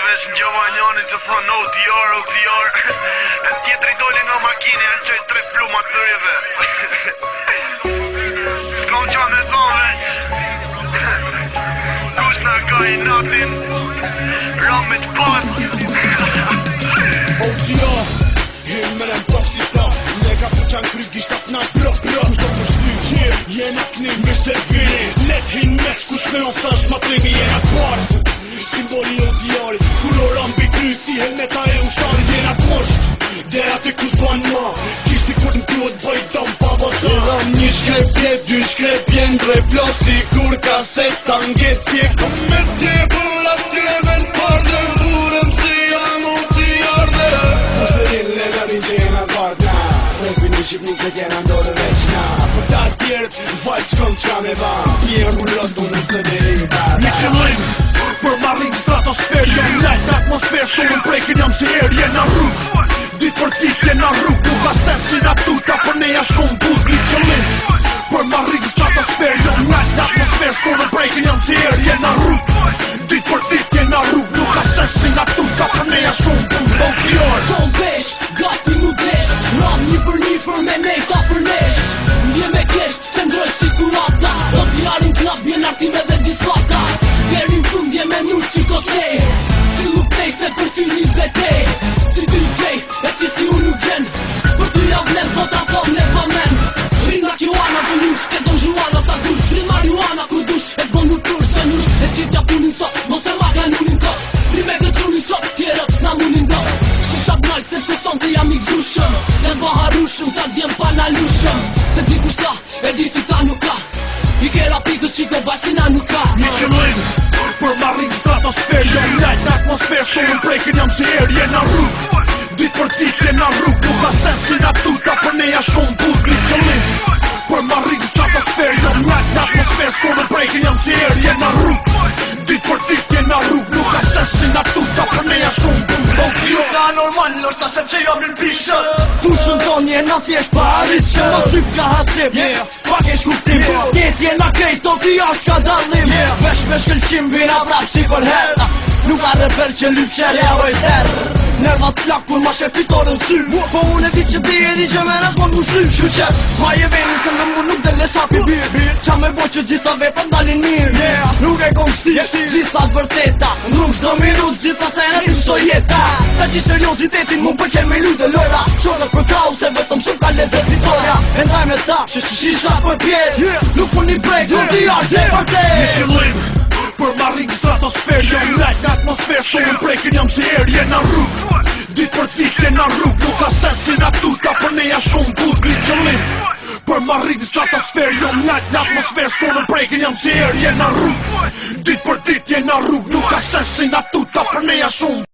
vesh në Gjovanjani të thonë OTR E tjetëri doli nga makini janë qaj 3 pluma të rive S'kam qa me thonë veç Kush na ka i natin Ramit pas OTR Jem me rem pas t'i ta Nega për qanë kry gishtat na bro Kush do përshty Jena knim me se vini Let hin mes kush me on thash ma trimi jena part Simboli OTR-it Kulor ambi kry si helmeta e ushtari jena t'mosh Dera te kush ban ma Kishti kur n'klot bëj dam pa vata Edham një shkrep jet, 2 shkrep jen Dre flosi kur kaset t'anget tje Kom me tje bur atje vel parde Burem si jam OTR dhe Kushperin levelin që jena t'varta Repin i shqipnis dhe kena ndore veç na Për ta tjerët, vaj s'kom qka me ba Tjerë mu lëndu në të dhe i bada Një qëllim, për marrin stratosfer Jom lajt në atmosfer, shumë prekin jam si her jena rrug Dit për dit jena rrug, nuk asesin atuta Për neja shumë buz, një qëllim Për marrin stratosfer, jom lajt në atmosfer Shumë prekin jam si her jena rrug Dit për dit jena rrug, nuk asesin atuta Për neja shumë buz, OTR Ton vesh, gati mu desh Ram një për me nej ta për nesh Ndje me kesh, se ndroj si kurata OTR-in klab, bjen artime dhe disfata Verin fund, ndje me nuk si kosej Si nuk tej, se për ty një zbetej Si ty gjej, e ti si unë nuk gjen Për ty javlen, po ta thom ne pa men Ringa kjoana për nush, ke don zhuana sa dush Rin marihuana kur dush, e zbon nuk tur se nush E qitja punin sot, mos e ma ganunin tot Ri me gëtrunin sot, tjerët na munin do Shtu shabnall, se se son të jam i gzushëm Jan baharushëm, ta djem pa na lushëm Se di kushta, e di si ta nuk ka I kera pikës qiko bashkina nuk ka Një qëllim, për marrin stratosfer Jom lajt në atmosfer, shumë prekin jam si her jena rrug Dit për dit jena rrug, nuk asesin atuta Për neja shumë buz, një qëllim Për marrin stratosfer, jom lajt në atmosfer Shumë prekin jam si her jena rrug Dit për dit jena rrug, nuk asesin atuta Për neja shumë buz, OTR Nga normal, nështë ta sepse jam në pishë Fushën ton jena thjesht pa arritëshë Mos typ ka hasip, pak e shkuptim Tjet jena krejt, OTR s'ka dallim Vesh me shkëllqim vina vrap si për her Nuk ka rebel që lyp sherja o e ter Nervat flak kur ma shef fitorën sy Po unë e di që ti e di që me nësë mund mushly Shku qep, ma je veni se në mu nuk dhe lesa pi Qa me bo që gjitha vepër ndalin mirë Nuk e kom shti, gjithat vërteta Në rrug shdo minut, gjitha se në tim so jeta Ta që seriositetin mu përqen me luj dhe lojra Shorët për kau se vetëm shumë ka lezet vitoria E ndaj me ta, shisha për pjet Nuk për një brejt, OTR dhe vërtet Një qëllim, për marrin stratosfer Jom lajt në atmosfer, shumë prekin jam si her jena rrug Dit për dit jena rrug, nuk asesin atuta Për neja shumë buz, një qëllim Për marrin stratosfer, jom lajt në atmosfer Shumë prekin jam si her jena rrug Dit për dit jena rrug, nuk asesin atuta Për neja shumë